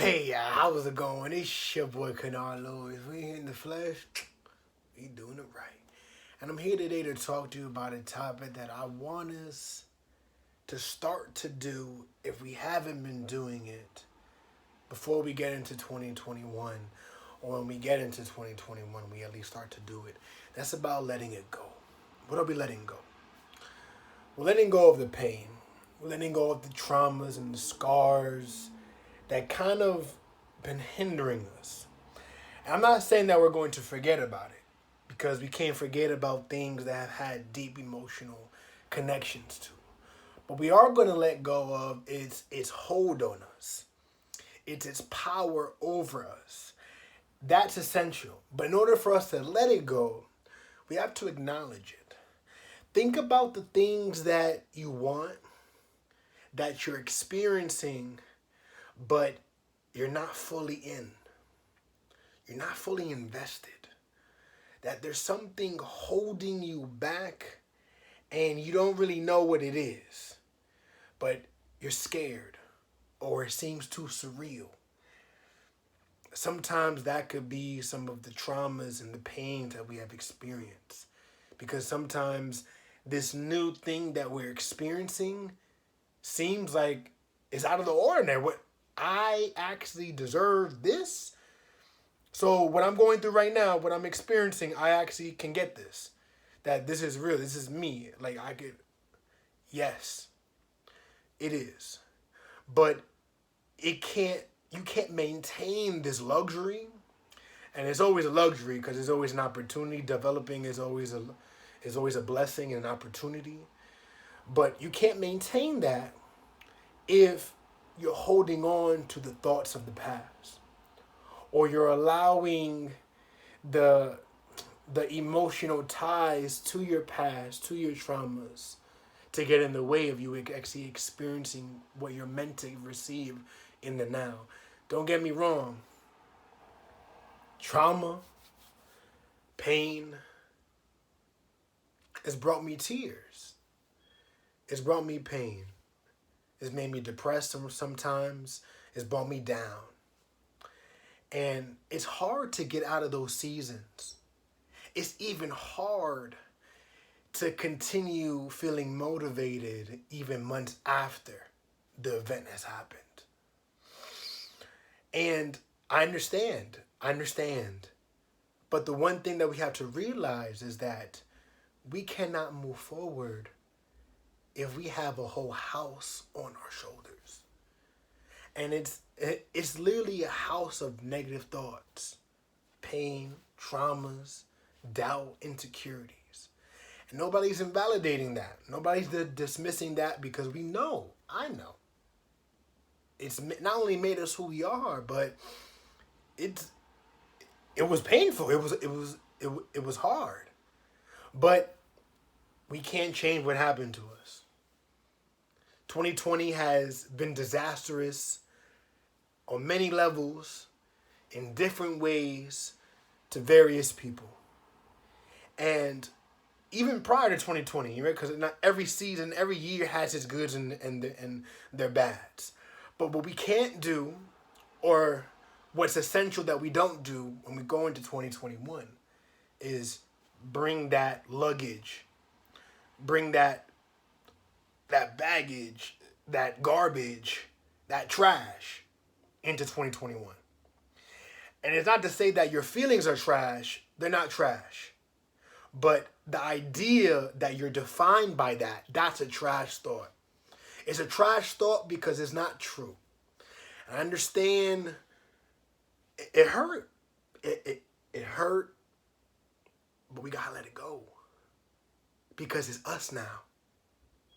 Hey, how's it going? It's your boy Canard Lewis. We here in the flesh. We doing it right. And I'm here today to talk to you about a topic that I want us to start to do if we haven't been doing it before we get into 2021. Or when we get into 2021, we at least start to do it. That's about letting it go. What are we letting go? We're letting go of the pain. We're letting go of the traumas and the scars that kind of been hindering us. And I'm not saying that we're going to forget about it, because we can't forget about things that have had deep emotional connections to. But we are going to let go of its hold on us. Its power over us. That's essential. But in order for us to let it go, we have to acknowledge it. Think about the things that you want, that you're experiencing, but you're not fully in. You're not fully invested. That there's something holding you back and you don't really know what it is. But you're scared or it seems too surreal. Sometimes that could be some of the traumas and the pains that we have experienced. Because sometimes this new thing that we're experiencing seems like it's out of the ordinary. What I actually deserve this. So what I'm going through right now, what I'm experiencing, I actually can get this. That this is real. This is me. Like I could, yes, it is. But you can't maintain this luxury. And it's always a luxury because it's always an opportunity. Developing is always a blessing and an opportunity. But you can't maintain that if you're holding on to the thoughts of the past, or you're allowing the emotional ties to your past, to your traumas, to get in the way of you actually experiencing what you're meant to receive in the now. Don't get me wrong. Trauma, pain, has brought me tears. It's brought me pain. It's made me depressed sometimes. It's brought me down. And it's hard to get out of those seasons. It's even hard to continue feeling motivated even months after the event has happened. And I understand. But the one thing that we have to realize is that we cannot move forward if we have a whole house on our shoulders. And it's literally a house of negative thoughts, pain, traumas, doubt, insecurities. And nobody's invalidating that. Nobody's dismissing that, because we know, I know. It's not only made us who we are, but it was painful. It was hard. But we can't change what happened to us. 2020 has been disastrous on many levels, in different ways, to various people. And even prior to 2020, right? Because not every season, every year has its goods and their bads. But what we can't do, or what's essential that we don't do when we go into 2021, is bring that luggage, bring that baggage, that garbage, that trash into 2021. And it's not to say that your feelings are trash. They're not trash. But the idea that you're defined by that's a trash thought. It's a trash thought because it's not true. I understand it hurt. It hurt, but we gotta let it go. Because it's us now.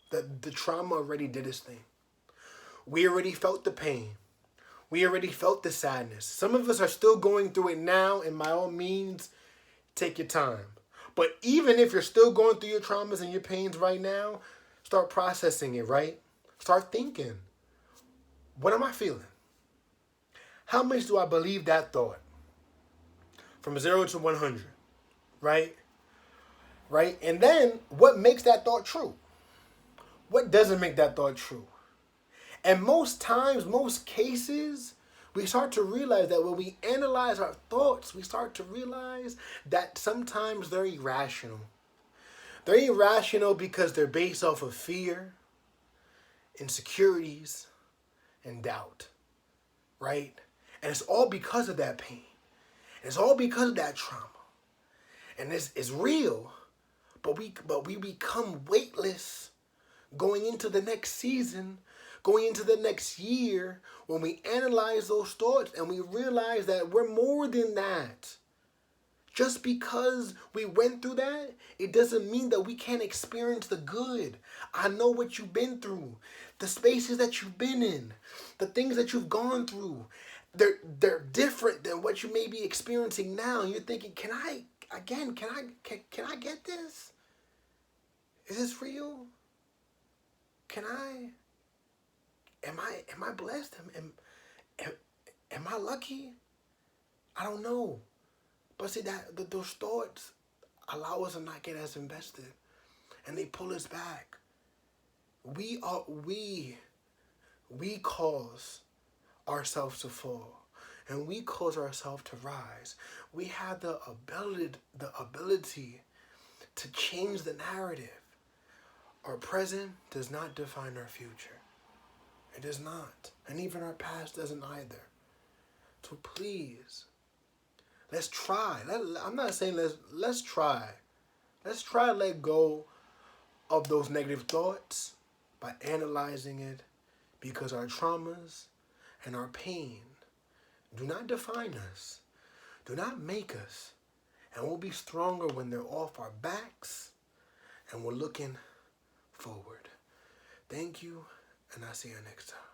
The trauma already did its thing. We already felt the pain. We already felt the sadness. Some of us are still going through it now, and by all means, take your time. But even if you're still going through your traumas and your pains right now, start processing it, right? Start thinking, what am I feeling? How much do I believe that thought? From 0 to 100, right? Right? And then, what makes that thought true? What doesn't make that thought true? And most times, most cases, We start to realize that when we analyze our thoughts, we start to realize that sometimes they're irrational. They're irrational because they're based off of fear, insecurities, and doubt, right? And it's all because of that pain. It's all because of that trauma. And it's real, but we become weightless going into the next season, going into the next year, when we analyze those thoughts and we realize that we're more than that. Just because we went through that, it doesn't mean that we can't experience the good. I know what you've been through, the spaces that you've been in, the things that you've gone through. They're different than what you may be experiencing now. And you're thinking, can I get this? Is this real? Can I? Am I blessed? Am I lucky? I don't know. But see that those thoughts allow us to not get as invested, and they pull us back. We cause ourselves to fall, and we cause ourselves to rise. We have the ability to change the narrative. Our present does not define our future. It does not. And even our past doesn't either. So please, let's try. I'm not saying let's try. Let's try to let go of those negative thoughts by analyzing it, because our traumas and our pain do not define us, do not make us. And we'll be stronger when they're off our backs and we're looking forward. Thank you, and I'll see you next time.